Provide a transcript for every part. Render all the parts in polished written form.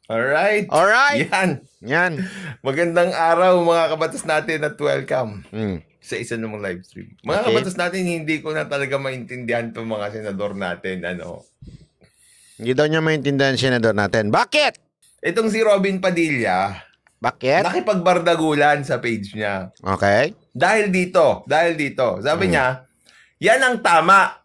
Alright. Alright. Yan. Magandang araw mga kabatas natin at welcome sa isa namang live stream. Mga kabatas natin, hindi ko na talaga maintindihan itong mga senador natin. Hindi daw niya maintindihan senador natin. Bakit? Itong si Robin Padilla. Bakit? Nakipagbardagulan sa page niya. Okay. Dahil dito. Sabi niya, yan ang tama.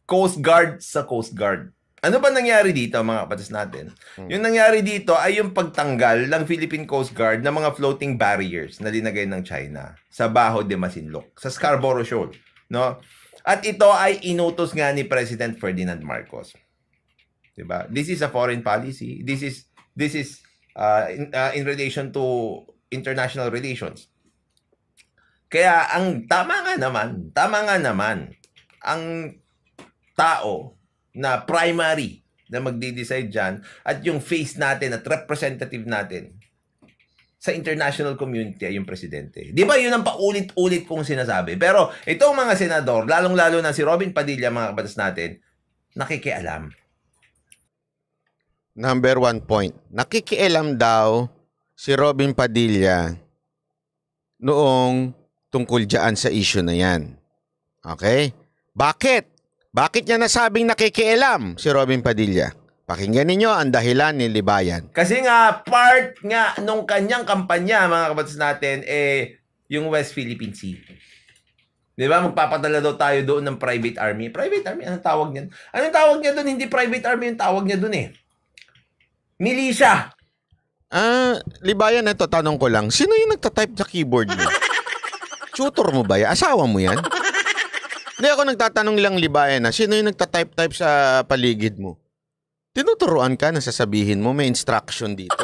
Coast Guard sa Coast Guard. Ano ba nangyari dito mga kapatas natin? Yung nangyari dito ay yung pagtanggal ng Philippine Coast Guard ng mga floating barriers na linagay ng China sa Bajo de Masinloc, sa Scarborough Shoal, no? At ito ay inutos nga ni President Ferdinand Marcos. 'Di ba? This is a foreign policy. This is in relation to international relations. Kaya ang tama nga naman ang tao na primary na magde-decide dyan at yung face natin at representative natin sa international community ay yung presidente. Di ba yun ang paulit-ulit kong sinasabi? Pero itong mga senador, lalong-lalo na si Robin Padilla, mga kabatas natin, nakikialam. Number 1 point. Nakikialam daw si Robin Padilla noong tungkol dyan sa issue na yan. Okay? Bakit? Bakit niya nasabing nakikialam si Robin Padilla? Pakinggan ninyo ang dahilan ni Libayan. Kasi nga, part nga nung kanyang kampanya, mga kabatas natin, yung West Philippine Sea. Di ba? Magpapadala daw tayo doon ng private army. Private army? Anong tawag niyan? Anong tawag niya doon? Hindi private army yung tawag niya doon Militia. Libayan, ito, tanong ko lang. Sino yung nagtatype sa keyboard mo? Tutor mo ba yan? Asawa mo yan? Hindi ako nagtatanong lang, Libayan, sino yung nagtatype-type sa paligid mo? Tinuturuan ka na sasabihin mo, may instruction dito.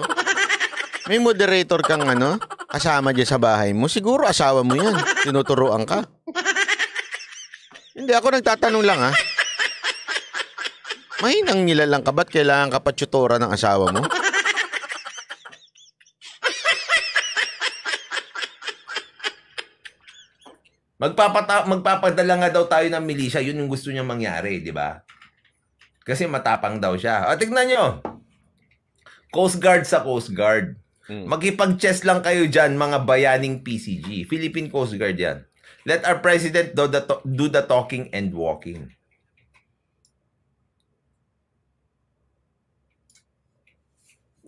May moderator kang kasama dyan sa bahay mo. Siguro asawa mo yan. Tinuturuan ka. Hindi ako nagtatanong lang Mahinang nilalang ka ba't kailangan ka pa tutora ng asawa mo? Magpapadala nga daw tayo ng militia, yun yung gusto niya mangyari, di ba? Kasi matapang daw siya. O, tignan nyo. Coast Guard sa Coast Guard. Magipag-chess lang kayo dyan, mga bayaning PCG. Philippine Coast Guard yan. Let our president do the talking and walking.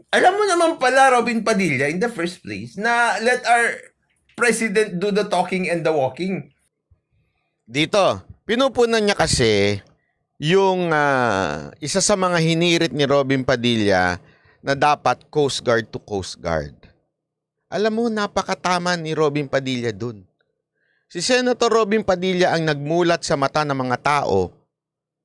Alam mo naman pala, Robin Padilla, in the first place, na let our president do the talking and the walking. Dito, pinupunan niya kasi yung isa sa mga hinirit ni Robin Padilla na dapat Coast Guard to Coast Guard. Alam mo, napakatama ni Robin Padilla dun. Si Senator Robin Padilla ang nagmulat sa mata ng mga tao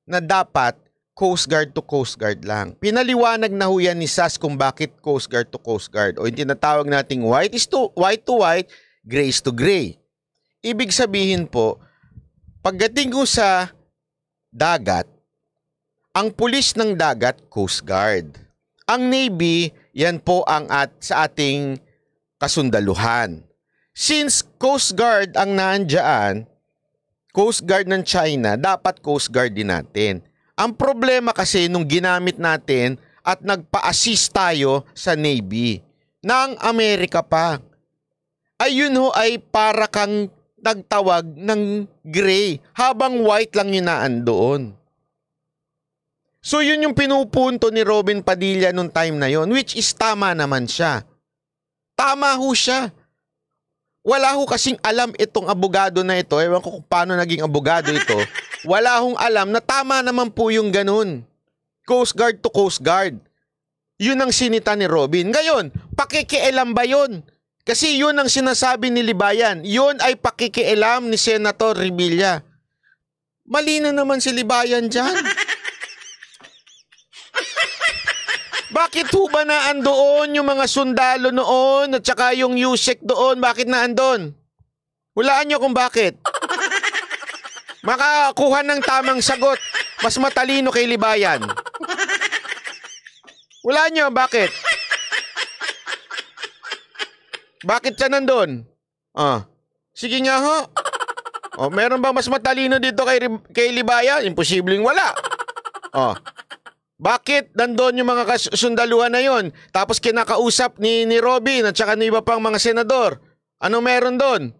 na dapat Coast Guard to Coast Guard lang. Pinaliwanag na ho yan ni SAS kung bakit Coast Guard to Coast Guard o yung tinatawag nating white to white, gray to gray. Ibig sabihin po, pagdating ko sa dagat, ang pulis ng dagat, Coast Guard. Ang Navy, yan po ang sa ating kasundaluhan. Since Coast Guard ang naandyan, Coast Guard ng China, dapat Coast Guard din natin. Ang problema kasi nung ginamit natin at nagpa-assist tayo sa Navy ng Amerika pa, ayun ho ay para kang nagtawag ng gray habang white lang yun naandoon. So yun yung pinupunto ni Robin Padilla nung time na yon, which is tama naman siya. Tama ho siya. Wala ho kasing alam itong abogado na ito, ewan ko kung paano naging abogado ito, wala hong alam na tama naman po yung ganun. Coast Guard to Coast Guard. Yun ang sinita ni Robin. Ngayon, pakikialam ba yun? Kasi yun ang sinasabi ni Libayan. Yun ay pakikialam ni Senator Revilla. Mali na naman si Libayan dyan. Bakit ho ba naandoon yung mga sundalo noon at saka yung USEC doon? Bakit naandon? Hulaan nyo kung bakit. Makakuha ng tamang sagot. Mas matalino kay Libayan. Hulaan nyo, bakit? Bakit siya nandun? Sige nga ho. Meron bang mas matalino dito kay Libayan? Imposibleng wala. Bakit nandun yung mga sundaluhan na yon? Tapos kinakausap ni Robin at saka ni iba pang mga senador. Ano meron doon?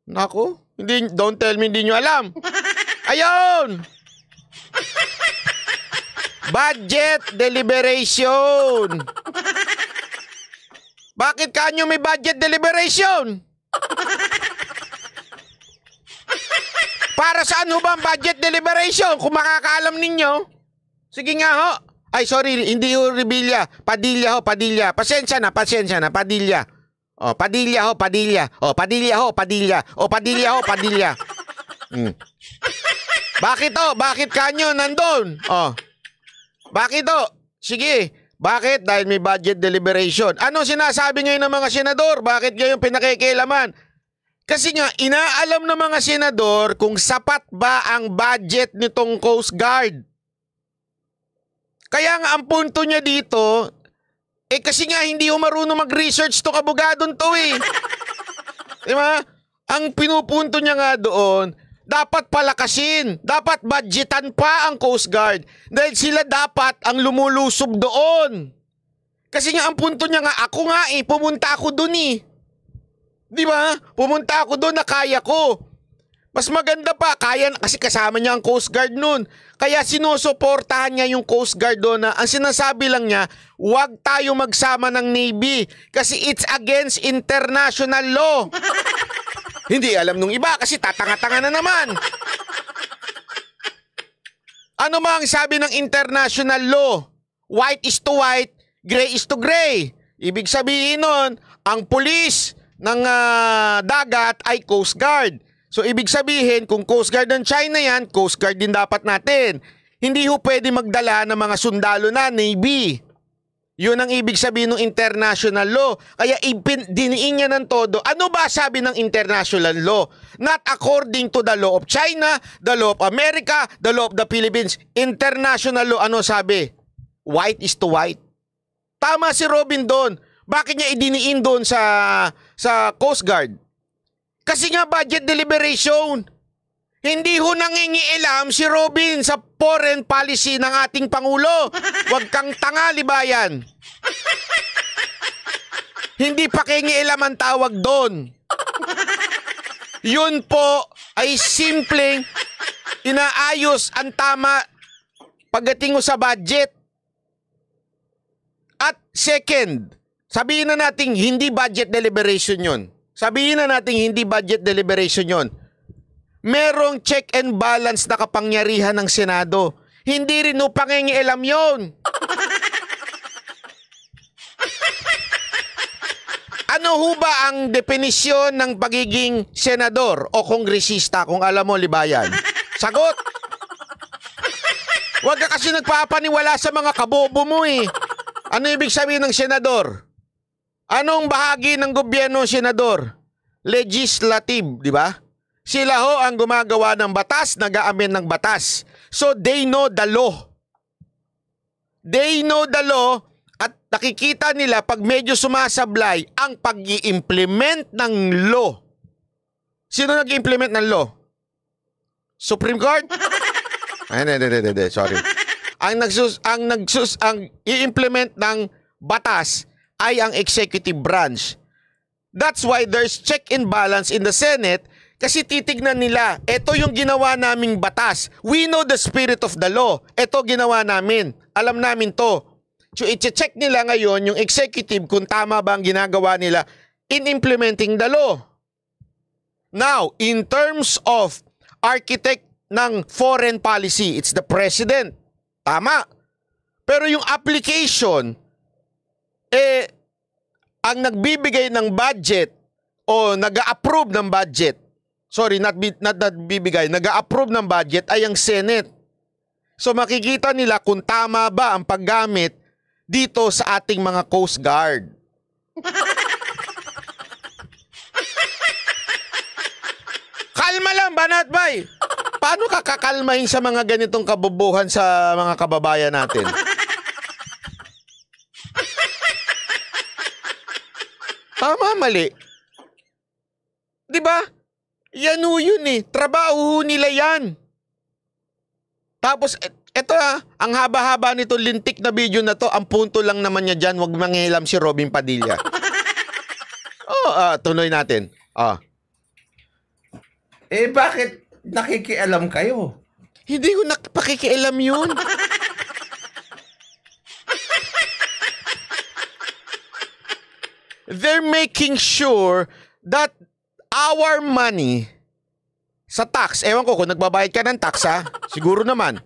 Nako, don't tell me hindi nyo alam. Ayun! Budget deliberation. Bakit kanyo may budget deliberation? Para saan ho ba ang budget deliberation? Kung makakaalam ninyo. Sige nga ho. Ay sorry, hindi ho Revilla. Padilla ho, Padilla. Pasensya na, Padilla. O, Padilla ho, Padilla. O, Padilla ho, Padilla. O, Padilla ho, Padilla. Bakit ho? Bakit kanyo nandun? O. Bakit ho? Sige. Bakit? Dahil may budget deliberation. Ano sinasabi ngayon ng mga senador? Bakit ngayon pinakikialaman? Kasi nga, inaalam ng mga senador kung sapat ba ang budget nitong Coast Guard. Kaya nga ang punto niya dito, kasi nga hindi ho marunong mag-research tong abogadong to eh. Diba? Ang pinupunto niya nga doon, dapat palakasin, dapat budgetan pa ang Coast Guard dahil sila dapat ang lumulusob doon. Kasi nga ang punto niya nga, ako nga pumunta ako doon eh. Di ba? Pumunta ako doon na kaya ko. Mas maganda pa, kaya kasi kasama niya ang Coast Guard noon. Kaya sinusuportahan niya yung Coast Guard doon na ang sinasabi lang niya, huwag tayo magsama ng Navy kasi it's against international law. Hindi alam nung iba kasi tatanga-tanga na naman. Ano ba ang sabi ng international law? White is to white, gray is to gray. Ibig sabihin nun, ang pulis ng dagat ay Coast Guard. So ibig sabihin, kung Coast Guard ng China yan, Coast Guard din dapat natin. Hindi ho pwede magdala ng mga sundalo na Navy. Yun ang ibig sabihin ng international law. Kaya diniin niya ng todo. Ano ba sabi ng international law? Not according to the law of China, the law of America, the law of the Philippines. International law, ano sabi? White is to white. Tama si Robin doon. Bakit niya idiniin doon sa Coast Guard? Kasi nga budget deliberation. Hindi ho nangingialam si Robin sa foreign policy ng ating Pangulo. Huwag kang tanga, libayan. Hindi pakingialam ang tawag doon. Yun po ay simpleng inaayos ang tama pagdating mo sa budget. At second, sabihin na natin hindi budget deliberation yun. Sabihin na natin hindi budget deliberation yun. Merong check and balance na kapangyarihan ng Senado. Hindi rin pangingialam yun. Ano ho ba ang definisyon ng pagiging senador o kongresista kung alam mo, libayan? Sagot! Huwag ka kasi nagpapaniwala sa mga kabobo mo eh. Ano ibig sabihin ng senador? Anong bahagi ng gobyerno senador? Legislative, di ba? Sila ho ang gumagawa ng batas, nag-aamen ng batas. So they know the law. They know the law at nakikita nila pag medyo sumasablay ang pag-i-implement ng law. Sino nag-implement ng law? Supreme Court? Ay, hindi, sorry. Ang i-implement ng batas ay ang executive branch. That's why there's check and balance in the Senate. Kasi titignan nila, ito yung ginawa naming batas. We know the spirit of the law. Ito ginawa namin. Alam namin to. So i-check nila ngayon yung executive kung tama ba ang ginagawa nila in implementing the law. Now, in terms of architect ng foreign policy, it's the president. Tama. Pero yung application, ang nagbibigay ng budget o nag-a-approve ng budget, nag-a-approve ng budget ay ang Senate. So makikita nila kung tama ba ang paggamit dito sa ating mga Coast Guard. Kalma lang, Banat Bay. Paano ka kakalmahin sa mga ganitong kabubuhan sa mga kababayan natin? Tama, mali. Diba? Yan ho yun eh. Trabaho nila yan. Tapos, Eto ang haba-haba nito lintik na video na to, ang punto lang naman niya dyan, wag manghilam si Robin Padilla. Tuloy natin. Bakit nakikialam kayo? Hindi ko pakikialam yun. They're making sure that our money sa tax, ewan ko kung nagbabayad ka ng tax siguro naman.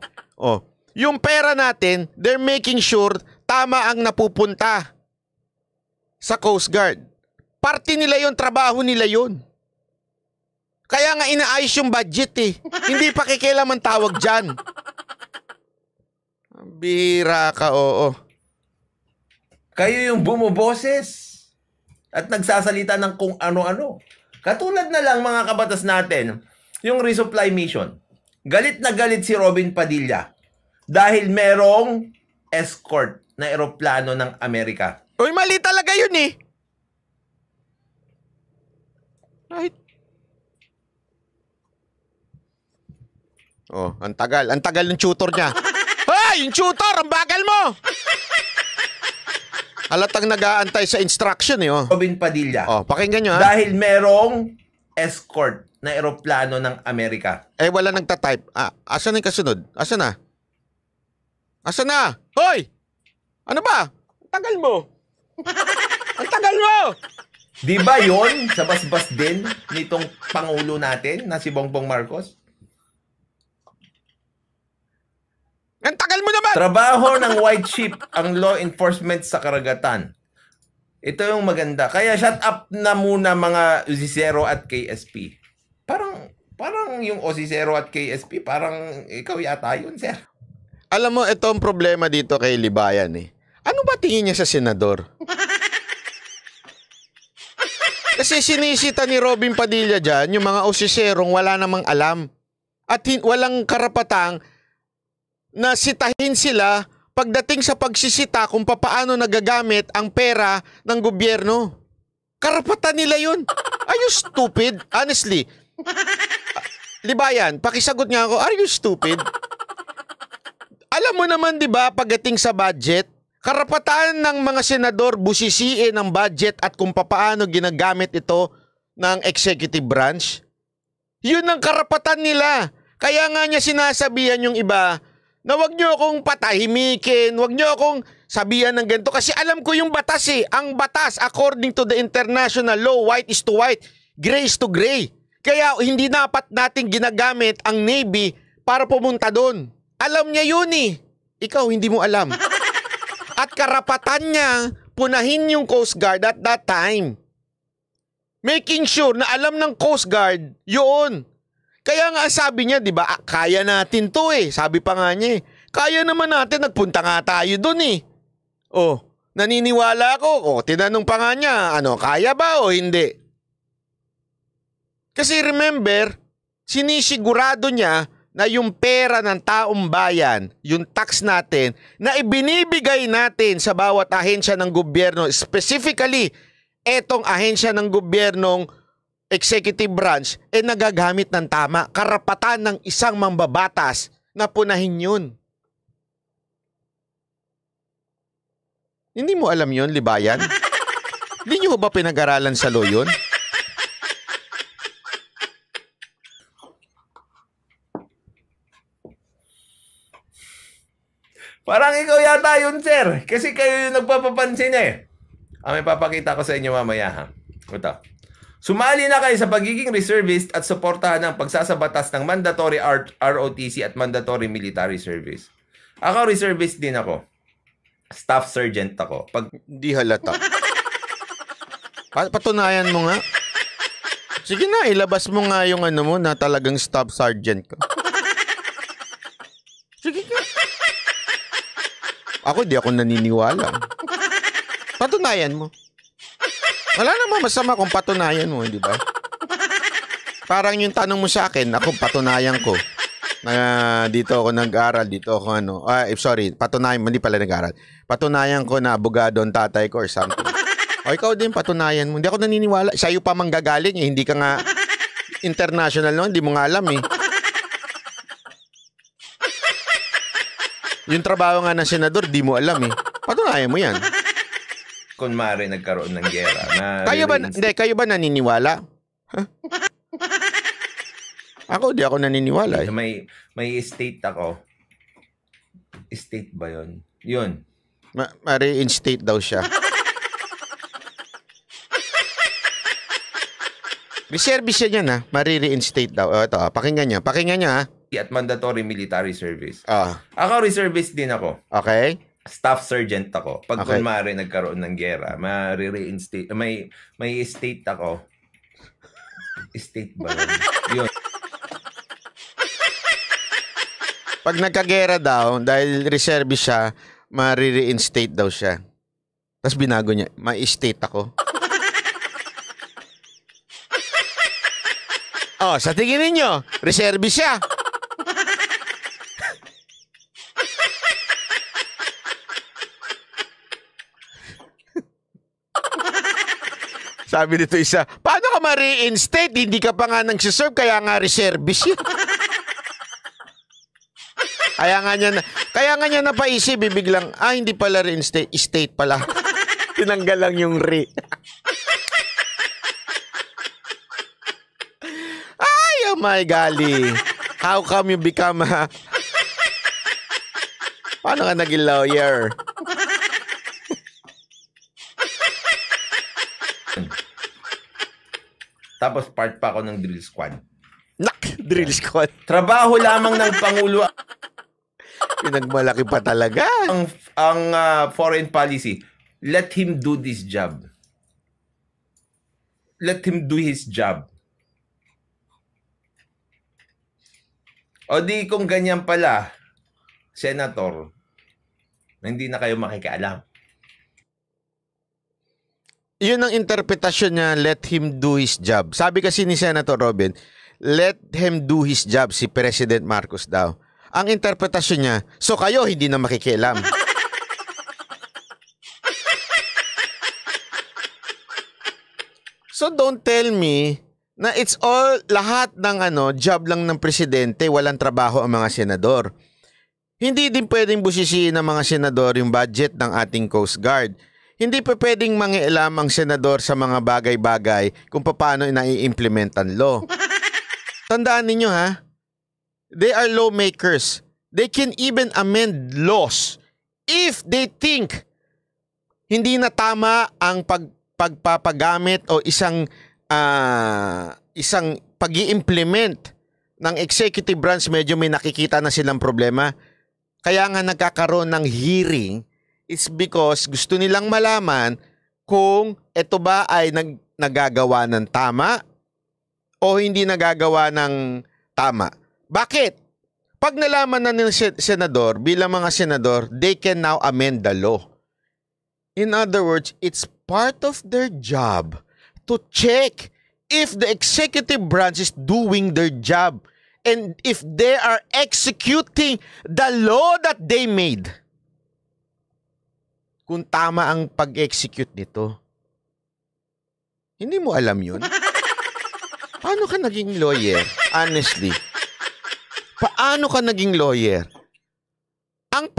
Yung pera natin, they're making sure tama ang napupunta sa Coast Guard. Parte nila yun, trabaho nila yun. Kaya nga inaayos yung budget Hindi pakikialam ang tawag dyan. Bira ka, oo. Kayo yung bumuboses at nagsasalita ng kung ano-ano. Katulad na lang mga kabatas natin, yung resupply mission. Galit na galit si Robin Padilla dahil merong escort na eroplano ng Amerika. Uy, mali talaga yun Right. Ang tagal. Ang tagal ng tutor niya. Hoy, yung tutor, ang bagal mo! Halatang nag-aantay sa instruction Robin Padilla. Pakinggan nyo Dahil merong escort na eroplano ng Amerika. Wala nagtatype. Asan yung kasunod? Asan na? Hoy! Ano ba? Ang tagal mo! Ang tagal mo! Di ba yun sa basbas din nitong Pangulo natin na si Bongbong Marcos? Ang tagal mo naman! Trabaho ng white sheep ang law enforcement sa karagatan. Ito yung maganda. Kaya shut up na muna mga Osisero at KSP. Parang yung Osisero at KSP, parang ikaw yata yun, sir. Alam mo, ito ang problema dito kay Libayan Ano ba tingin niya sa senador? Kasi sinisita ni Robin Padilla dyan yung mga Osiserong wala namang alam. At walang karapatang na sitahin sila pagdating sa pagsisita kung papaano nagagamit ang pera ng gobyerno. Karapatan nila yun. Are you stupid? Honestly. Libayan, pakisagot nga ako, are you stupid? Alam mo naman, di ba, pagdating sa budget, karapatan ng mga senador busisiin ang budget at kung papaano ginagamit ito ng executive branch. Yun ang karapatan nila. Kaya nga niya sinasabihan yung iba na wag nyo akong patahimikin, wag nyo akong sabihan ng ganito. Kasi alam ko yung batas Ang batas, according to the international law, white is to white, gray is to gray. Kaya hindi dapat natin ginagamit ang Navy para pumunta doon. Alam niya yun Ikaw, hindi mo alam. At karapatan niya punahin yung Coast Guard at that time. Making sure na alam ng Coast Guard yun. Kaya nga sabi niya, di ba, kaya natin to Sabi pa nga niya kaya naman natin, nagpunta nga tayo dun naniniwala ako. Tinanong pa nga niya, kaya ba o hindi? Kasi remember, sinisigurado niya na yung pera ng taong bayan, yung tax natin, na ibinibigay natin sa bawat ahensya ng gobyerno, specifically, etong ahensya ng gobyernong executive branch, nagagamit ng tama. Karapatan ng isang mambabatas na punahin yun. Hindi mo alam yun, Libayan? Hindi nyo ba pinag-aralan sa law yun? Parang ikaw yata yun, sir. Kasi kayo yung nagpapapansin may papakita ko sa inyo mamaya Ito. Sumali na kayo sa pagiging reservist at suportahan ng pagsasabatas ng mandatory ROTC at mandatory military service. Ako, reservist din ako. Staff sergeant ako. Hindi halata. Patunayan mo nga. Sige na, ilabas mo nga yung mo na talagang staff sergeant ka. Sige ka. Ako, di ako naniniwala. Patunayan mo. Wala namang masama kung patunayan mo, di ba? Parang yung tanong mo sa akin, ako patunayan ko na dito ako nag-aral, dito ako patunayan, hindi pala nag-aral. Patunayan ko na abogado ang tatay ko or something. O ikaw din, patunayan mo. Hindi ako naniniwala. Sa'yo pa manggagaling hindi ka nga international, no? Hindi mo nga alam Yung trabaho nga ng senador, di mo alam eh. Patunayan mo yan. Kunwari nagkaroon ng gera na Kayo ba naniniwala? Huh? Di ako naniniwala eh. May estate ako. Estate ba yun? Yun. Ma-reinstate daw siya. Reservist siya niyan ha. Ma-reinstate daw. Ito pakinggan niya. Ha. At mandatory military service. Ah. Ako reservist din ako. Okay. Staff sergeant ako. Pag Okay. kunwari nagkaroon ng gera, ma-reinstate, may estate ako. Estate ba yun? Yun. Pag nagkagera daw, dahil reservist siya, ma-reinstate daw siya. Tapos binago niya, ma-estate ako. Sa tingin ninyo, reservist siya. Sabi nito isa, paano ka ma-reinstate? Hindi ka pa nga nang serve, kaya nga reservist yun. Kaya nga niya napaisip, bibiglang, hindi pala reinstate, estate pala. Tinanggal lang yung re. Ay, oh my golly. How come you become Paano ka naging lawyer? Tapos part pa ako ng drill squad. Drill squad. Trabaho lamang ng Pangulo Pinagmalaki pa talaga. ang foreign policy. Let him do this job. Let him do his job. O di kung ganyan pala, Senator, hindi na kayo makikialam. Yun ang interpretasyon niya, let him do his job. Sabi kasi ni Senator Robin, let him do his job, si President Marcos daw. Ang interpretasyon niya, so kayo hindi na makikialam. So don't tell me na it's all, lahat ng job lang ng presidente, walang trabaho ang mga senador. Hindi din pwedeng busisiin ng mga senador yung budget ng ating Coast Guard. Hindi pa pwedeng mangialam ang senador sa mga bagay-bagay kung paano nai-implement ang law. Tandaan ninyo ha, they are lawmakers. They can even amend laws if they think hindi na tama ang pagpapagamit o isang pag-i-implement ng executive branch, medyo may nakikita na silang problema. Kaya nga nagkakaroon ng hearing. It's because gusto nilang malaman kung ito ba ay nagagawa ng tama o hindi nagagawa ng tama. Bakit? Pag nalaman na ng senador, bilang mga senador, they can now amend the law. In other words, it's part of their job to check if the executive branch is doing their job and if they are executing the law that they made. Kung tama ang pag-execute nito. Hindi mo alam yun? Paano ka naging lawyer? Honestly. Paano ka naging lawyer? Ang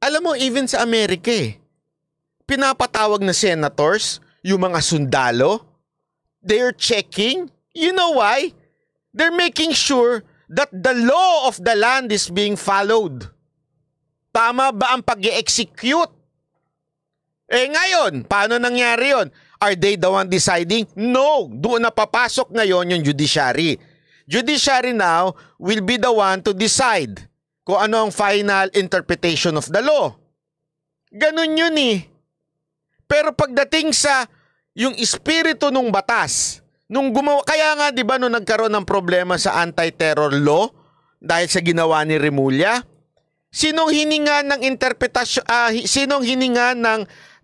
alam mo, even sa Amerika pinapatawag na senators, yung mga sundalo, they're checking. You know why? They're making sure that the law of the land is being followed. Tama ba ang pag-i-execute? Ngayon, paano nangyari yon? Are they the one deciding? No! Doon na papasok ngayon yung judiciary. Judiciary now will be the one to decide kung ano ang final interpretation of the law. Ganun yun Pero pagdating sa yung espiritu ng batas, nung gumawa, kaya nga 'di ba nung nagkaroon ng problema sa anti-terror law dahil sa ginawa ni Remulla, sinong hininga ng interpretasyon, sinong hininga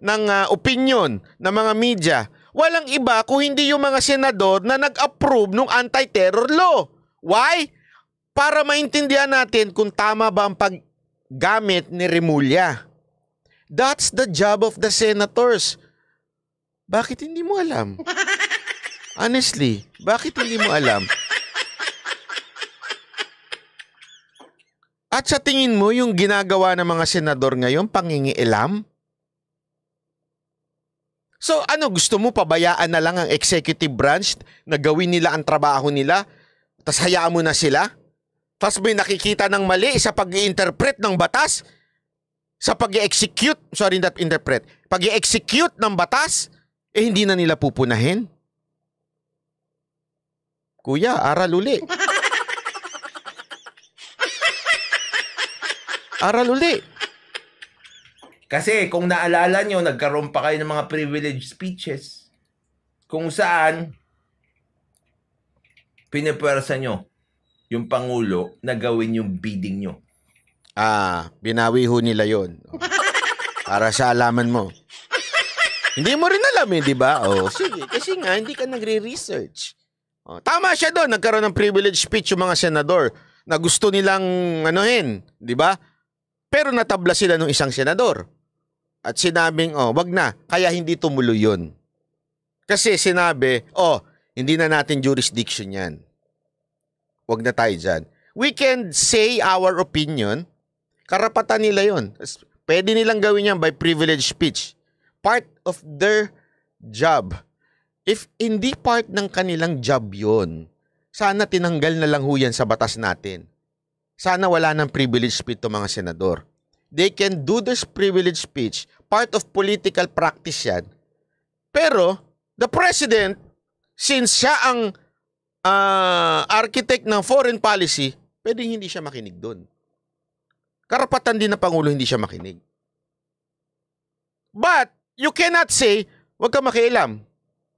ng opinion ng mga media? Walang iba kung hindi yung mga senador na nag-approve ng anti-terror law. Why? Para maintindihan natin kung tama ba ang paggamit ni Remulla. That's the job of the senators. Bakit hindi mo alam? Honestly, bakit hindi mo alam? At sa tingin mo, yung ginagawa ng mga senador ngayon, pangingialam? So ano, gusto mo pabayaan na lang ang executive branch na gawin nila ang trabaho nila, tas hayaan mo na sila? Tas may nakikita ng mali sa pag-i-interpret ng batas? Sa pag-i-execute, sorry, not interpret, pag-i-execute ng batas, hindi na nila pupunahin? Kuya, aral uli. Aral uli. Kasi kung naalala nyo, nagkaroon pa kayo ng mga privileged speeches kung saan pinipwersa nyo yung Pangulo na gawin yung bidding nyo. Binawi ho nila yon. Para sa alaman mo. Hindi mo rin alam di ba? Sige, kasi nga hindi ka nagre-research. Tama siya doon, nagkaroon ng privileged speech yung mga senador na gusto nilang anuhin, di ba? Pero natabla sila ng isang senador. At sinabing, wag na, kaya hindi tumuloy yun. Kasi sinabi, hindi na natin jurisdiction yan. Wag na tayo dyan. We can say our opinion, karapatan nila yun. Pwede nilang gawin yan by privileged speech. Part of their job. If hindi part ng kanilang job yun, sana tinanggal na lang ho yan sa batas natin. Sana wala ng privileged speech to mga senador. They can do this privileged speech. Part of political practice yan. Pero, the president, since siya ang architect ng foreign policy, pwedeng hindi siya makinig doon. Karapatan din ng Pangulo hindi siya makinig. But, you cannot say, wag ka makialam.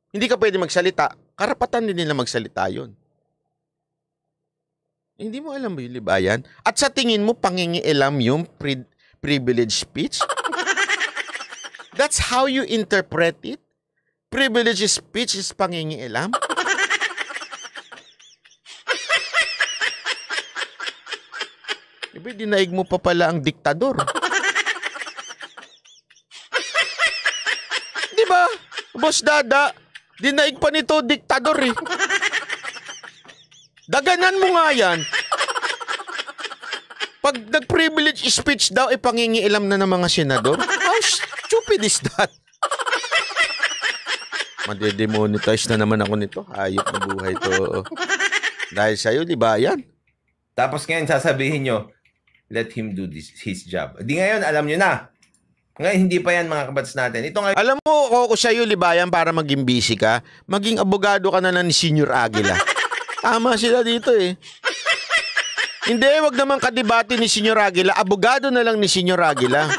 Hindi ka pwede magsalita. Karapatan din nila magsalita yun. Hindi mo alam ba yung libayan? At sa tingin mo, pangingialam yung privilege speech? That's how you interpret it? Privilege speech is pangingialam? Iba, dinaig mo pa pala ang diktador. Di ba? Boss Dada, dinaig pa nito diktador eh. Daganan mo nga yan. Pag nag-privilege speech daw, pangingialam na ng mga senador? How stupid is that? Madedemonetize na naman ako nito. Hayop na buhay to. Dahil sa'yo, di ba yan? Tapos ngayon, sasabihin nyo, let him do his job. Di ngayon, alam nyo na. Ngayon, hindi pa yan mga kabats natin. Ito ngayon, alam mo, ako sa'yo, libayan, para maging busy ka, maging abogado ka na ni Senior Aguila. Tama sila dito eh. Hindi, wag naman kadebate ni Senior Aguila. Abogado na lang ni Senior Aguila.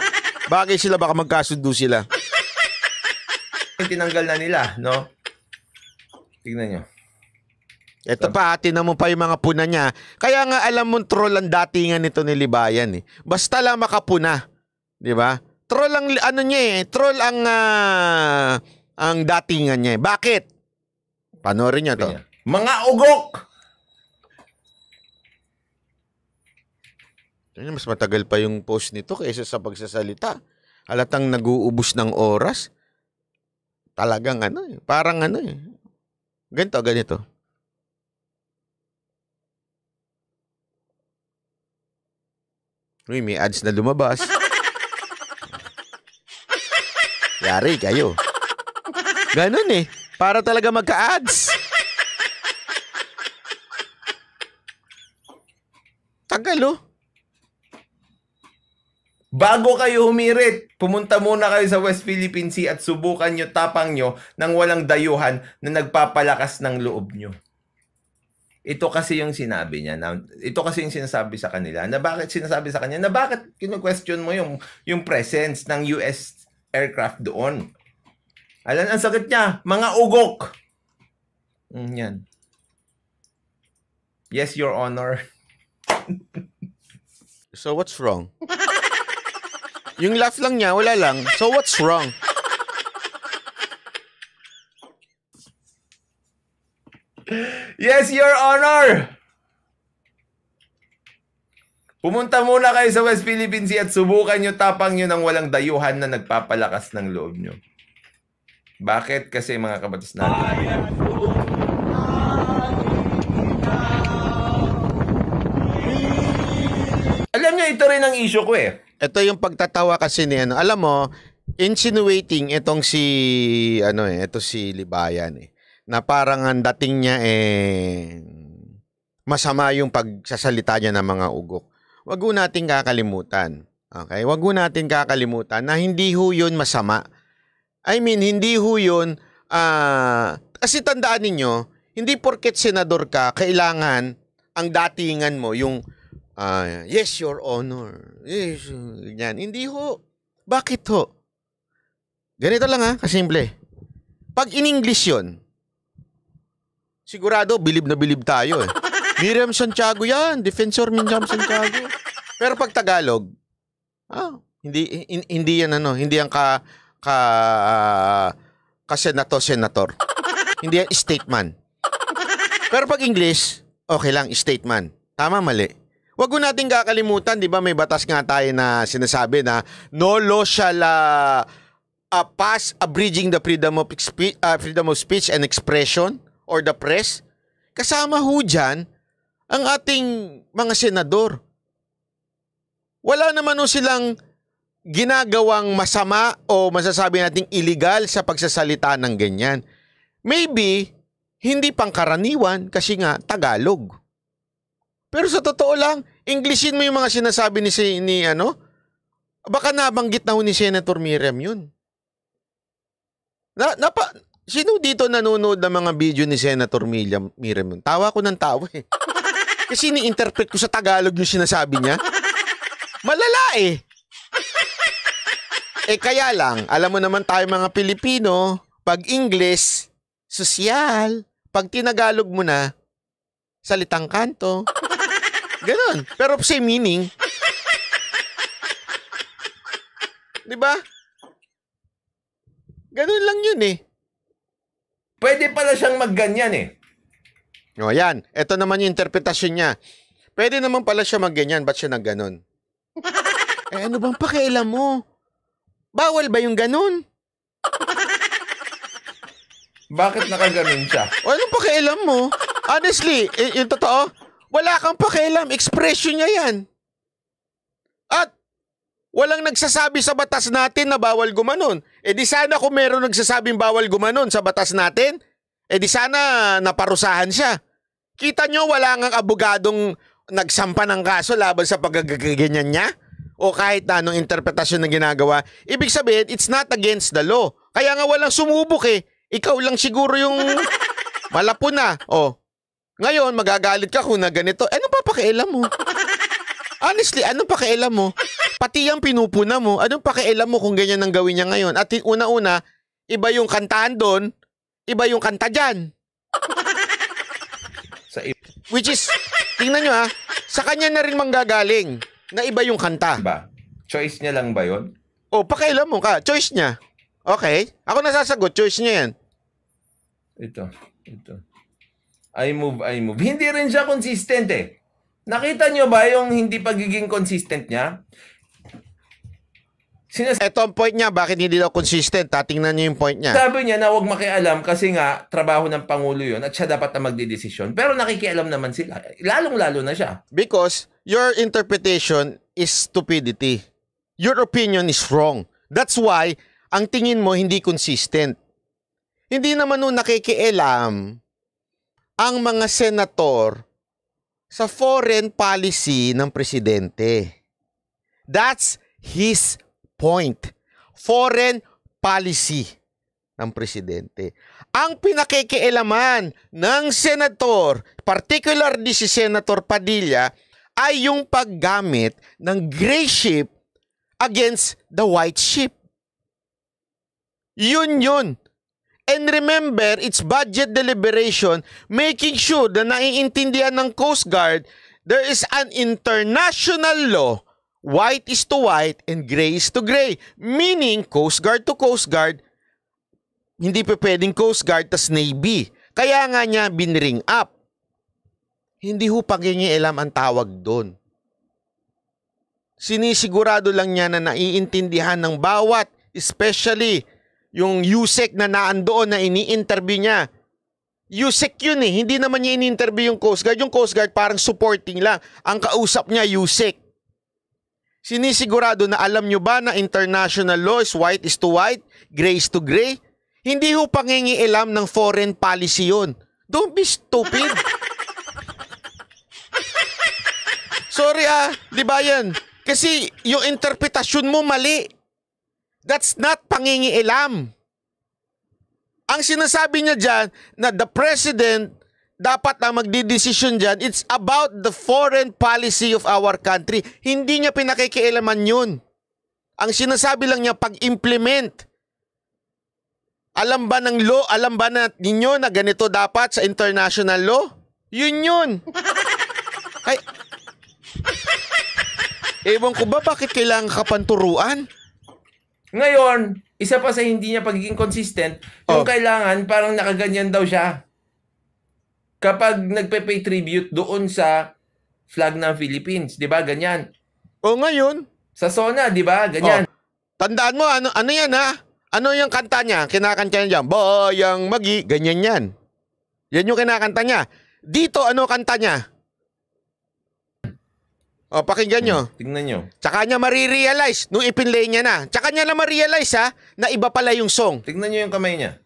Bagay sila, baka magkasundo sila. tinanggal na nila, no? Tingnan nyo. Ito pa, tinan mo pa yung mga puna niya. Kaya nga alam mo, troll ang datingan nito ni Libayan eh. Basta lang makapuna. Di ba? Troll ang, ano niya eh. Troll ang datingan niya eh. Bakit? Panoorin niyo to. Mga ugok! Mas matagal pa yung post nito kaysa sa pagsasalita. Halatang nag-uubos ng oras. Talagang ano eh. Parang ano eh. Ganito. Uy, may ads na lumabas. Yari kayo. Ganun eh. Para talaga magka-ads. Tagal oh. Bago kayo humirit, pumunta muna kayo sa West Philippine Sea at subukan nyo tapang nyo ng walang dayuhan na nagpapalakas ng loob nyo. Ito kasi yung sinabi niya. Ito kasi yung sinasabi sa kanila. Na bakit sinasabi sa kanya? Na bakit kino-question mo yung presence ng US aircraft doon? Alam, ang sakit niya. Mga ugok. Yan. Yes, Your Honor. So what's wrong? Yung laugh lang niya, wala lang. So what's wrong? Yes, Your Honor! Pumunta muna kayo sa West Philippine Sea at subukan nyo tapang nyo ng walang dayuhan na nagpapalakas ng loob nyo. Bakit? Kasi mga kabatas natin. Alam nyo, ito rin ang issue ko eh. Ito yung pagtatawa kasi ni ano. Alam mo, insinuating itong si ito si Libayan na parang ang dating niya masama yung pagsasalita niya ng mga ugok. Wag ho nating kakalimutan. Okay? Wag ho natin kakalimutan na hindi ho yun masama. I mean, hindi ho yun kasi tandaan ninyo, hindi porket senador ka, kailangan ang datingan mo yung yes, Your Honor. Yes, yan. Hindi ho. Bakit ho? Ganito lang kasimple. Pag in English yun, sigurado, bilib na bilib tayo Miriam Santiago yan. Defensor Miriam Santiago. Pero pag Tagalog, hindi yan hindi yan senator. Hindi yan statement. Pero pag English, okay lang, statement. Tama, mali. Wag ko natin kakalimutan, di ba may batas nga tayo na sinasabi na no law shall pass abridging the freedom of speech and expression or the press. Kasama ho dyan ang ating mga senador. Wala naman ho silang ginagawang masama o masasabi nating illegal sa pagsasalita ng ganyan. Maybe, hindi pangkaraniwan kasi nga Tagalog. Pero sa totoo lang, Englishin mo yung mga sinasabi baka nabanggit na ho ni Senator Miriam yun. Sino dito nanonood ng mga video ni Senator Miriam yun? Tawa ko ng tawa Kasi ni-interpret ko sa Tagalog yung sinasabi niya. Malala kaya lang, alam mo naman tayo mga Pilipino, pag English, sosyal. Pag tinagalog mo na, salitang kanto. Ganon. Pero same meaning. Diba? Ganon lang yun Pwede pala siyang magganyan O yan. Ito naman yung interpretasyon niya. Pwede naman pala siya magganyan. Ba't siya nagganon? Ano bang pakialam mo? Bawal ba yung ganon? Bakit nakaganon siya? Anong pakialam mo? Honestly, yung totoo, wala kang pakialam. Expression niya yan. At walang nagsasabi sa batas natin na bawal gumanon. Di sana kung meron nagsasabing bawal gumanon sa batas natin, di sana naparusahan siya. Kita nyo, wala ngang abogadong nagsampa ng kaso laban sa paggaganyan niya? O kahit na anong interpretasyon na ginagawa. Ibig sabihin, it's not against the law. Kaya nga walang sumubok Ikaw lang siguro yung malapon na. Ngayon, magagalit ka kung na ganito. Anong papakialam mo? Honestly, anong pakialam mo? Pati yung pinupuna mo, anong pakialam mo kung ganyan ang gawin niya ngayon? At una-una, iba yung kantaan doon, iba yung kanta dyan. Which is, tingnan nyo sa kanya na rin manggagaling na iba yung kanta. Ba? Choice niya lang ba yun? Pakialam mo ka. Choice niya. Okay. Ako nasasagot. Choice niya yan. Ito. I move. Hindi rin siya consistent Nakita nyo ba yung hindi pagiging consistent niya? Ito ang point niya. Bakit hindi daw consistent? Tingnan niyo yung point niya. Sabi niya na huwag makialam kasi nga trabaho ng Pangulo yun at siya dapat na magdidesisyon. Pero nakikialam naman sila. Lalong-lalo na siya. Because your interpretation is stupidity. Your opinion is wrong. That's why ang tingin mo hindi consistent. Hindi naman nung nakikialam ang mga senator sa foreign policy ng presidente. That's his point. Foreign policy ng presidente. Ang pinakikialaman ng senator, particularly si Senator Padilla, ay yung paggamit ng gray ship against the white ship. Yun. And remember, it's budget deliberation, making sure na naiintindihan ng Coast Guard, there is an international law, white is to white and gray is to gray. Meaning, Coast Guard to Coast Guard, hindi pa pwedeng Coast Guard tas Navy. Kaya nga niya binring up. Hindi ho pagingialam ang tawag doon. Sinisigurado lang niya na naiintindihan ng bawat, especially yung USEC na naandoon na ini-interview niya. USEC yun hindi naman niya ini-interview yung Coast Guard. Yung Coast Guard parang supporting lang. Ang kausap niya USEC. Sinisigurado na alam nyo ba na international law is white is to white, gray is to gray? Hindi ho pangingialam ng foreign policy yun. Don't be stupid. Sorry di ba yan? Kasi yung interpretasyon mo mali. That's not pangingialam. Ang sinasabi niya dyan na the president dapat na magdidesisyon dyan, it's about the foreign policy of our country. Hindi niya pinakikialaman yun. Ang sinasabi lang niya pag-implement. Alam ba ng law, alam ba na ninyo na ganito dapat sa international law? Yun. Ay, ewan ko ba bakit kailangan kapanturuan? Ngayon, isa pa sa hindi niya pagiging consistent, yung kailangan parang nakaganyan daw siya. Kapag nagpe-pay tribute doon sa flag ng Philippines, 'di ba? Ganyan. O ngayon, sa SONA, 'di ba? Ganyan. Tandaan mo ano yan Ano yung kanta niya? Kinakanta niya diyan, Bayang Magi, ganyan yan. Yan yung kinakanta niya. Dito ano kanta niya? O, pakinggan nyo. Tingnan nyo. Tsaka niya marirealize, nung ipinlay niya na. Tsaka niya na marirealize na iba pala yung song. Tingnan nyo yung kamay niya.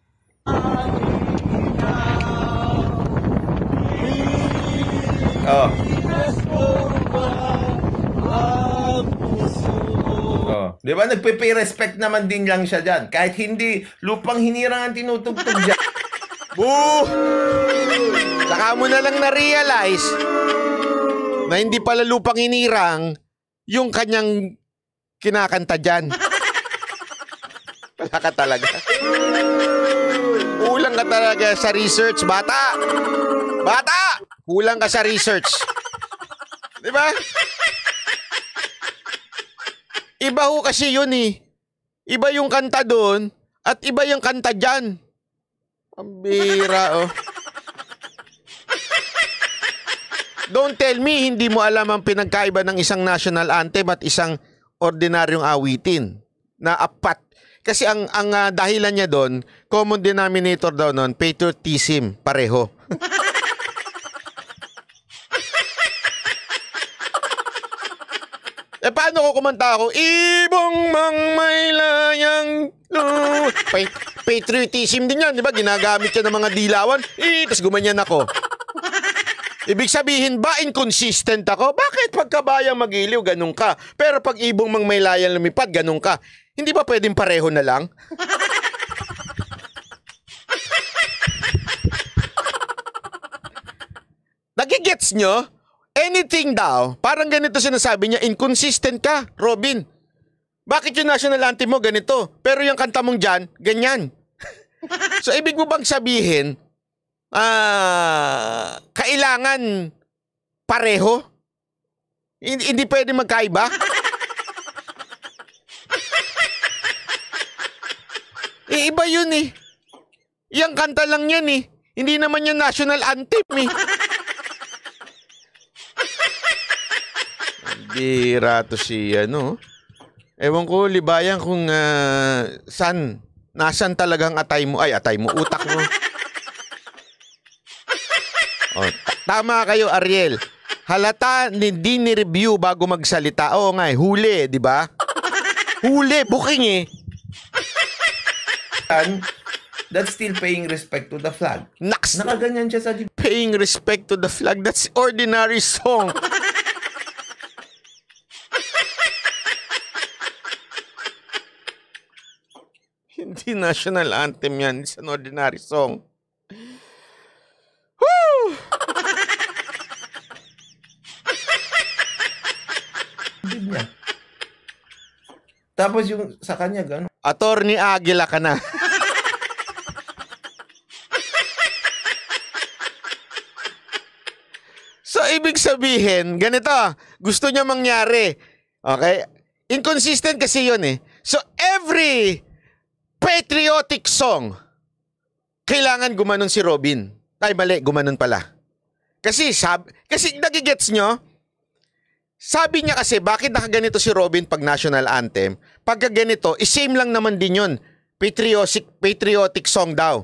Oh. Oh. Di ba nagpe-pay respect naman din lang siya dyan. Kahit hindi lupang hinirang ang tinutugtog dyan. Boo! Tsaka mo na lang na-realize na hindi pala lupang hinirang yung kanyang kinakanta dyan. Wala ka talaga. Kulang ka talaga sa research, bata! Bata! Kulang ka sa research. Di ba? Iba ho kasi yun eh. Iba yung kanta doon at iba yung kanta dyan. Ang bira, Don't tell me hindi mo alam ang pinagkaiba ng isang national anthem at isang ordinaryong awitin na apat. Kasi ang dahilan niya doon, common denominator daw noon, patriotism, pareho. Paano ko kumanta ako? Ibong mang may layang patriotism din yan, di ba? Ginagamit yan ng mga dilawan. Tapos gumanyan ako. Ibig sabihin ba inconsistent ako? Bakit pagkabayang magiliw, ganun ka? Pero pag ibong mang may layang lumipad, ganun ka. Hindi ba pwedeng pareho na lang? Nagigets nyo? Anything daw, parang ganito sinasabi niya, inconsistent ka, Robin. Bakit yung national anthem mo ganito? Pero yung kanta mong dyan, ganyan. So, ibig mo bang sabihin, kailangan pareho? Hindi pwede magkaiba? Iba yun eh. Yang kanta lang yan eh. Hindi naman yung national anthem eh. Bira to si Ewan ko, libayan kung nasan talagang atay mo, utak mo. Tama kayo, Ariel. Halata, hindi ni-review bago magsalita. Oo nga, huli, di ba? Huli, booking eh. That's still paying respect to the flag. Naks! Nakaganyan siya sa paying respect to the flag, that's ordinary song. Hindi national anthem yan. It's an ordinary song. Woo! niya. Tapos yung sa kanya, gano'n. Attorney Aguila ka na. So, ibig sabihin, ganito, gusto niya mangyari. Okay? Inconsistent kasi yun eh. So, every patriotic song, kailangan gumanon si Robin. Ay, mali, gumanon pala. Kasi nagigets nyo, sabi niya kasi, bakit nakaganito si Robin pag national anthem? Pagka ganito, same lang naman din yun. Patriotic song daw.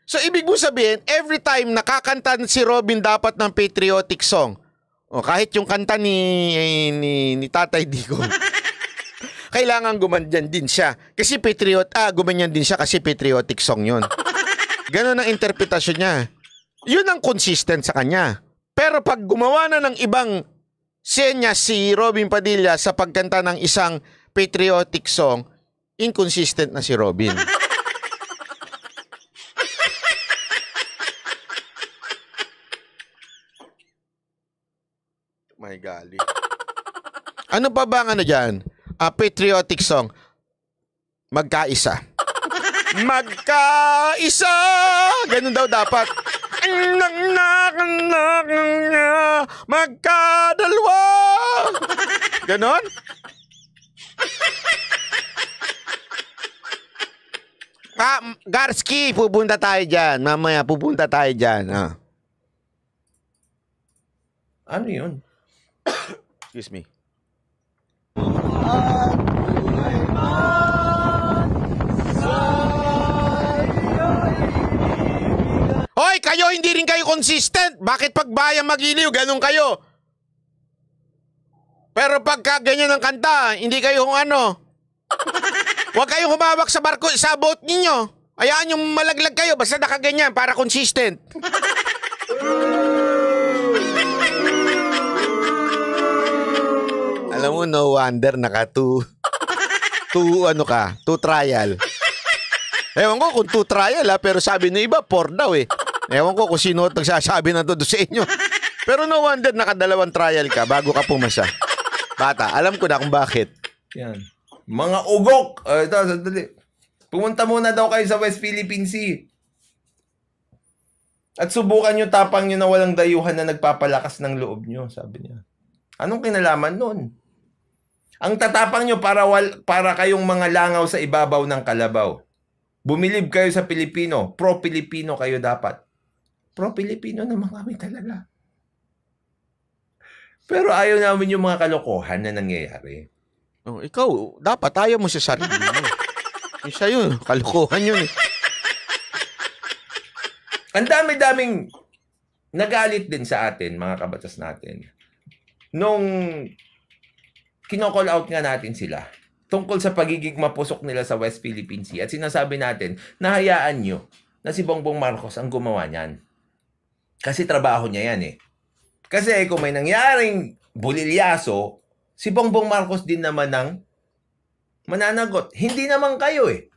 So, ibig mo sabihin, every time nakakanta si Robin dapat ng patriotic song, O, kahit yung kanta ni Tatay Digong, kailangan gumanyan din siya. Kasi gumanyan din siya kasi patriotic song yun. Ganon ang interpretasyon niya. Yun ang consistent sa kanya. Pero pag gumawa na ng ibang senya si Robin Padilla sa pagkanta ng isang patriotic song, inconsistent na si Robin. My golly. Ano pa ba ang dyan? Patriotic song. Magkaisa. Magkaisa! Ganun daw dapat. Magkadalwa! Ganon? Garski, pupunta tayo dyan. Mamaya, pupunta tayo dyan. Ano yun? Excuse me. Hoy, kayo hindi rin kayo consistent. Bakit pag bayang magiliw, ganun kayo? Pero pagka ganyan ang kanta, hindi kayo huwag kayong humawak sa barko, sa boat ninyo. Ayaan yung malaglag kayo, basta nakaganyan para consistent. Alam mo, no wonder two trial. Ewan ko kung 2 trial pero sabi ng iba 4 daw eh. Ewan ko kung sino nagsasabi na doon sa inyo. Pero no wonder nakadalawang trial ka bago ka pumasa. Bata, alam ko na kung bakit. Yan. Mga ugok! Ito, sandali. Pumunta muna daw kayo sa West Philippine Sea. At subukan nyo tapang nyo na walang dayuhan na nagpapalakas ng loob nyo, sabi niya. Anong kinalaman nun? Ang tatapang nyo para kayong mga langaw sa ibabaw ng kalabaw. Bumilib kayo sa Pilipino. Pro-Pilipino kayo dapat. Pro-Pilipino naman kami talaga. Pero ayaw namin yung mga kalokohan na nangyayari. Oh, ikaw, dapat ayaw mo sa sarili mo. Isa yun, kalokohan yun eh. Ang dami-daming nagalit din sa atin, mga kabatas natin. Nung kinocall out nga natin sila tungkol sa pagiging mapusok nila sa West Philippine Sea at sinasabi natin na hayaan nyo na si Bongbong Marcos ang gumawa niyan. Kasi trabaho niya yan eh. Kasi kung may nangyaring bulilyaso, si Bongbong Marcos din naman ang mananagot. Hindi naman kayo eh.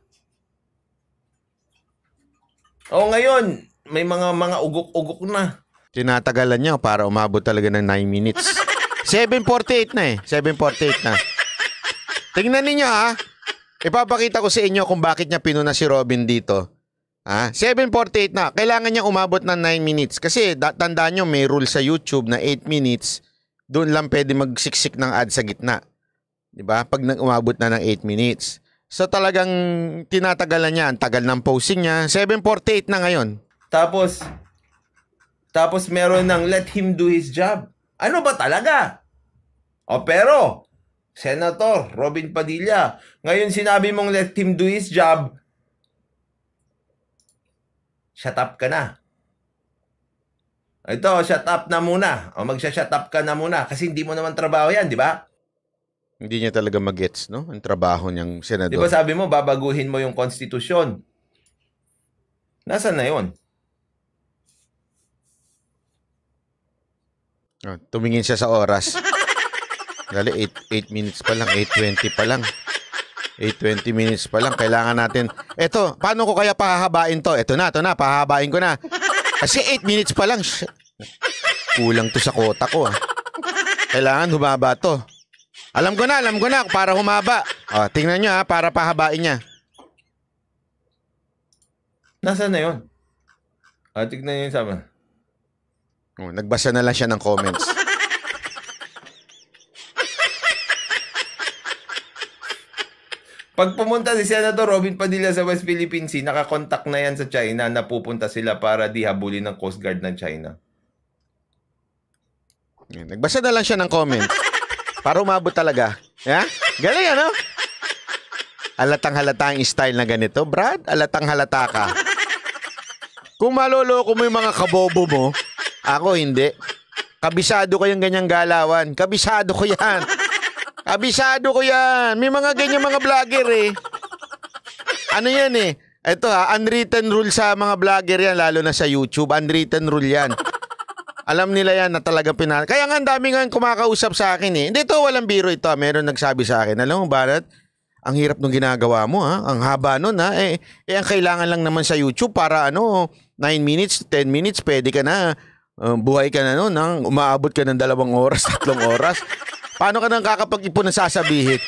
O ngayon, may mga ugok-ugok na. Tinatagalan niya para umabot talaga ng 9 minutes. 7:48 na eh. 7:48 na. Tingnan ninyo ha. Ipapakita ko sa inyo kung bakit niya pinuna si Robin dito. 7:48 na. Kailangan niya umabot ng 9 minutes. Kasi tandaan nyo, may rule sa YouTube na 8 minutes, doon lang pwede magsiksik ng ad sa gitna. Diba? Pag umabot na ng 8 minutes. So talagang tinatagalan niya. Ang tagal ng posing niya. 7:48 na ngayon. Tapos meron ng let him do his job. Ano ba talaga? Pero, Senator Robin Padilla, ngayon sinabi mong let him do his job, shut up ka na. Ito, shut up na muna. O magsha-shut up ka na muna kasi hindi mo naman trabaho yan, di ba? Hindi niya talaga magets, no? Ang trabaho niyang senador. Di ba sabi mo, babaguhin mo yung konstitusyon? Nasaan na yun? Tumingin siya sa oras. Dali, 8 minutes pa lang, 8:20 pa lang. 8:20 minutes pa lang. Kailangan natin. Eto, paano ko kaya pahahabain to? Eto na, pahahabain ko na. Kasi 8 minutes pa lang. Kulang to sa kota ko. Kailangan humaba to. Alam ko na para humaba. Tingnan nyo para pahabain niya. Nasaan na yun? Tignan nyo yung sama. Nagbasa na lang siya ng comments. Pag pumunta si Senator Robin Padilla sa West Philippine Sea, nakakontak na yan sa China na pupunta sila para di habulin ng Coast Guard ng China. Nagbasa na lang siya ng comments. Para umabot talaga. Galing ano? Halatang halata ang style na ganito. Brad, halatang halata ka. Kung maloloko mo yung mga kabobo mo, ako hindi. Kabisado ko yung ganyang galawan. Kabisado ko yan. Kabisado ko yan. May mga ganyang mga vlogger eh. Ano yan eh? Ito unwritten rule sa mga vlogger yan, lalo na sa YouTube. Unwritten rule yan. Alam nila yan na talagang Kaya nga ang dami nga kumakausap sa akin eh. Hindi to, walang biro ito. Meron nagsabi sa akin, alam mo Barat, ang hirap nung ginagawa mo ha. Ang haba nun ha. Ang kailangan lang naman sa YouTube para 9 minutes, 10 minutes, pwede ka na. Buhay ka na nun. Umaabot ka ng 2 oras, 3 oras. Paano ka nang kakapag-ipon ng sasabihin?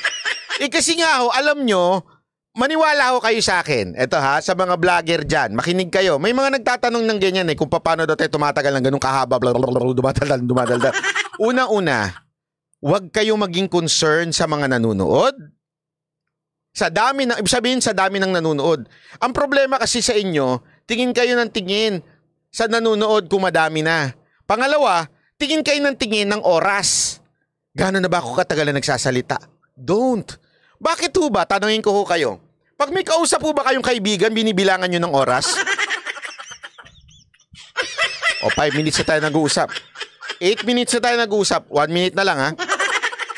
Kasi nga alam nyo, maniwala ho kayo sa akin. Ito sa mga vlogger dyan, makinig kayo. May mga nagtatanong ng ganyan kung paano daw tayo tumatagal ng ganun kahaba, dumadaldal. Una-una, huwag kayo maging concern sa mga nanonood. Ibig sabihin sa dami ng nanonood. Ang problema kasi sa inyo, tingin kayo ng tingin sa nanonood kung madami na. Pangalawa, tingin kayo ng tingin ng oras. Gano'n na ba ako katagal na nagsasalita? Don't. Bakit ho ba? Tanungin ko ho kayo. Pag may kausap ho ba kayong kaibigan, binibilangan nyo ng oras? O 5 minutes na tayo nag-uusap. 8 minutes na tayo nag-uusap. 1 minute na lang ha.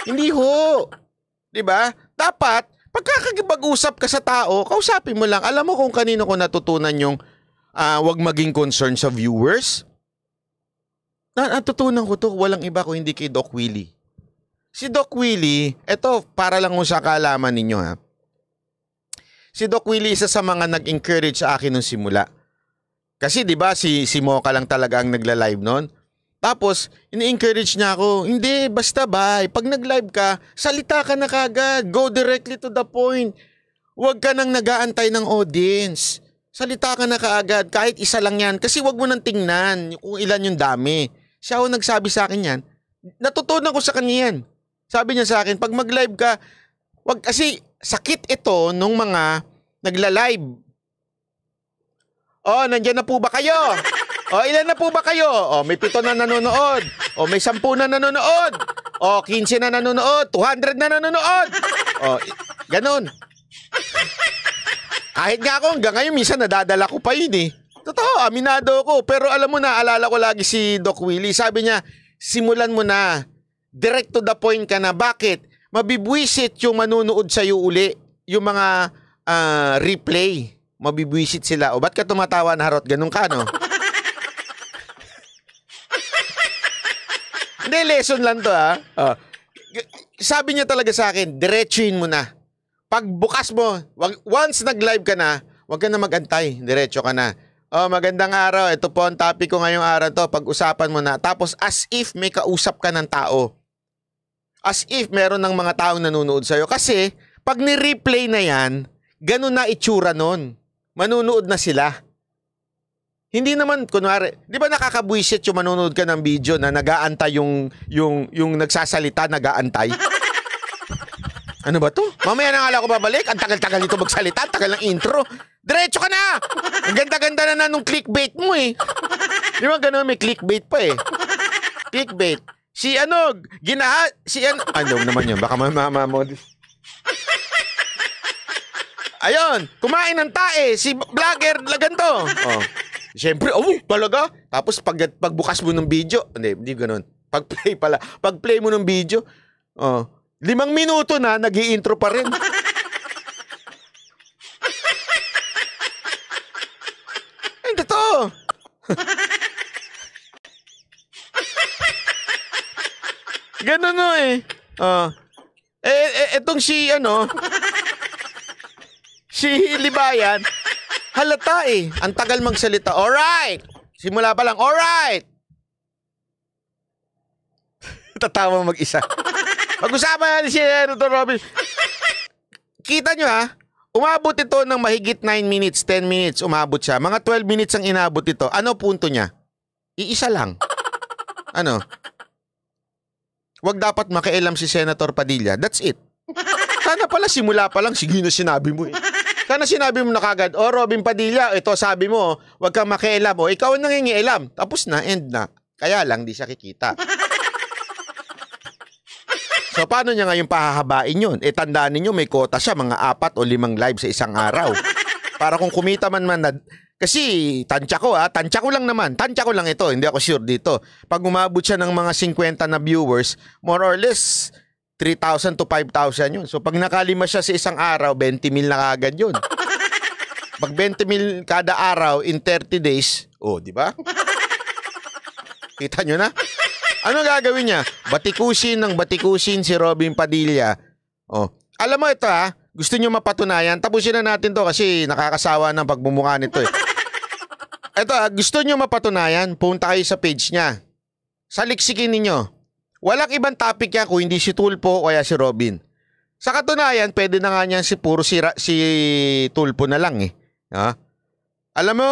Hindi ho. Diba? Dapat, pagkakipag-usap ka sa tao, kausapin mo lang. Alam mo kung kanino ko natutunan yung wag maging concern sa viewers? Natutunan ko to, walang iba kung hindi kay Doc Willie. Si Doc Willie, eto para lang sa kaalaman ninyo ha. Si Doc Willie isa sa mga nag-encourage sa akin nung simula. Kasi 'di ba si Mocha lang talaga ang nagla-live noon. Tapos ini-encourage niya ako, hindi basta bye, pag nag-live ka, salita ka na kagad, go directly to the point. Huwag ka nang nag-aantay ng audience. Salita ka na kaagad, kahit isa lang yan. Kasi wag mo nang tingnan kung ilan yung dami. Siya ako nagsabi sa akin yan. Natutunan ko sa kanya yan. Sabi niya sa akin, pag mag-live ka, wag kasi sakit ito nung mga nagla-live. Oh, nandiyan na po ba kayo? Oh, ilan na po ba kayo? Oh, may 7 na nanonood. Oh, may 10 na nanonood. Oh, 15 na nanonood. 200 na nanonood. Oh, ganun. Kahit nga ako hanggang ngayon, minsan nadadala ko pa yun eh. Totoo, aminado ko. Pero alam mo na, alala ko lagi si Doc Willie. Sabi niya, simulan mo na. Direct to the point ka na. Bakit? Mabibwisit yung manunood sa'yo uli. Yung mga replay. Mabibwisit sila. O ba't ka tumatawa na Harot? Ganun ka, no? Hindi, lesson lang to ha. Sabi niya talaga sa akin, diretsuhin mo na. Pag bukas mo, once nag-live ka na, huwag ka na mag-antay. Diretso ka na. Oh, magandang araw. Ito po ang topic ko ngayong araw to. Pag-usapan mo na. Tapos as if may kausap ka ng tao. As if meron ng mga taong nanonood sa'yo. Kasi pag ni-replay na yan, ganun na itsura nun. Manunood na sila. Hindi naman, kunwari, di ba nakakabwisit yung manonood ka ng video na nag-aantay yung nagsasalita, nag-aantay? Ano ba to? Mamaya na nga ako babalik. Ang tagal-tagal nito magsalita. Ang tagal ng intro. Diretso ka na! Ang ganda-ganda na nung clickbait mo eh. Di ba ganun? May clickbait pa eh. Clickbait. Ano naman yun? Baka mamama mo. Ayun, kumain ng tae. Si vlogger, ganito. Oh. Siyempre, talaga? Tapos pagbukas mo ng video, hindi ganun. Pag-play mo ng video, 5 minuto na, nag-i-intro pa rin. Ay, totoo. Ganun no eh. Etong si Libayan, halata eh. Ang tagal magsalita. Alright! Simula pa lang, alright! Tatawa mag-isa. Pag-usapan natin si Robin. Kita nyo ha, umabot ito ng mahigit 9 minutes, 10 minutes, umabot siya. Mga 12 minutes ang inabot ito. Ano punto niya? Iisa lang. Ano? Wag dapat makialam si Senator Padilla. That's it. Sana pala simula pa lang, sige na sinabi mo eh. Sana sinabi mo na kagad, Robin Padilla, ito sabi mo, wag kang makialam. Ikaw ang nangingialam. Tapos na, end na. Kaya lang, di siya kikita. So, paano niya ngayon pahahabain yun? Tandaan ninyo, may quota siya, mga 4 o 5 live sa isang araw. Para kung kumita man na, kasi tansya ko lang naman. Tansya ko lang ito, hindi ako sure dito. Pag umabot siya ng mga 50 na viewers, more or less 3,000 to 5,000 yun. So pag nakalima siya sa isang araw, 20 mil na kagad yun. Pag 20 mil kada araw in 30 days, di ba? Kita nyo na? Ano gagawin niya? Batikusin si Robin Padilla. Alam mo ito gusto nyo mapatunayan? Tapusin na natin to kasi nakakasawa ng pagmumukha nito eh. Ito gusto nyo mapatunayan? Punta kayo sa page niya. Saliksikin ninyo. Walang ibang topic yan kung hindi si Tulpo o kaya si Robin. Sa katunayan, pwede na nga niyan si Tulpo na lang eh. Alam mo,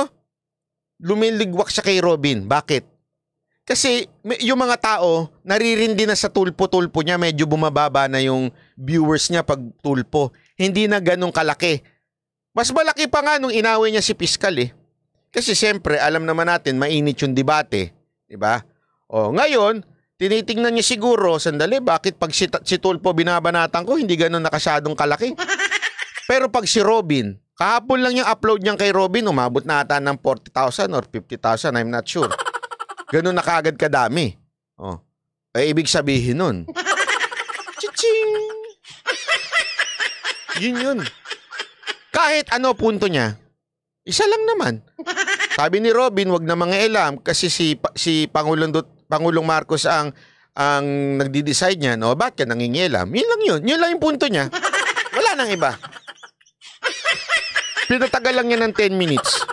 lumiligwak siya kay Robin. Bakit? Kasi yung mga tao, naririndi na sa tulpo-tulpo niya, medyo bumababa na yung viewers niya pag tulpo. Hindi na ganun kalaki. Mas malaki pa nga nung inaway niya si Piskal eh. Kasi siyempre, alam naman natin, mainit yung debate. Diba? Ngayon, tinitingnan niya siguro, sandali, bakit pag si Tulpo binabanatan ko, hindi ganun nakasyadong kalaki? Pero pag si Robin, kahapon lang yung upload niyang kay Robin, umabot na ata ng 40,000 or 50,000, I'm not sure. Ganun na kagad kadami. Ibig sabihin nun. Chiching! Yun. Kahit ano punto niya, isa lang naman. Sabi ni Robin, wag na mangialam kasi si Pangulong Marcos ang nagdi-decide niya. Bakit ka nangingialam? Yun lang yun. Yun lang yung punto niya. Wala nang iba. Pinatagal lang niya ng 10 minutes.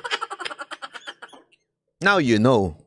Now you know.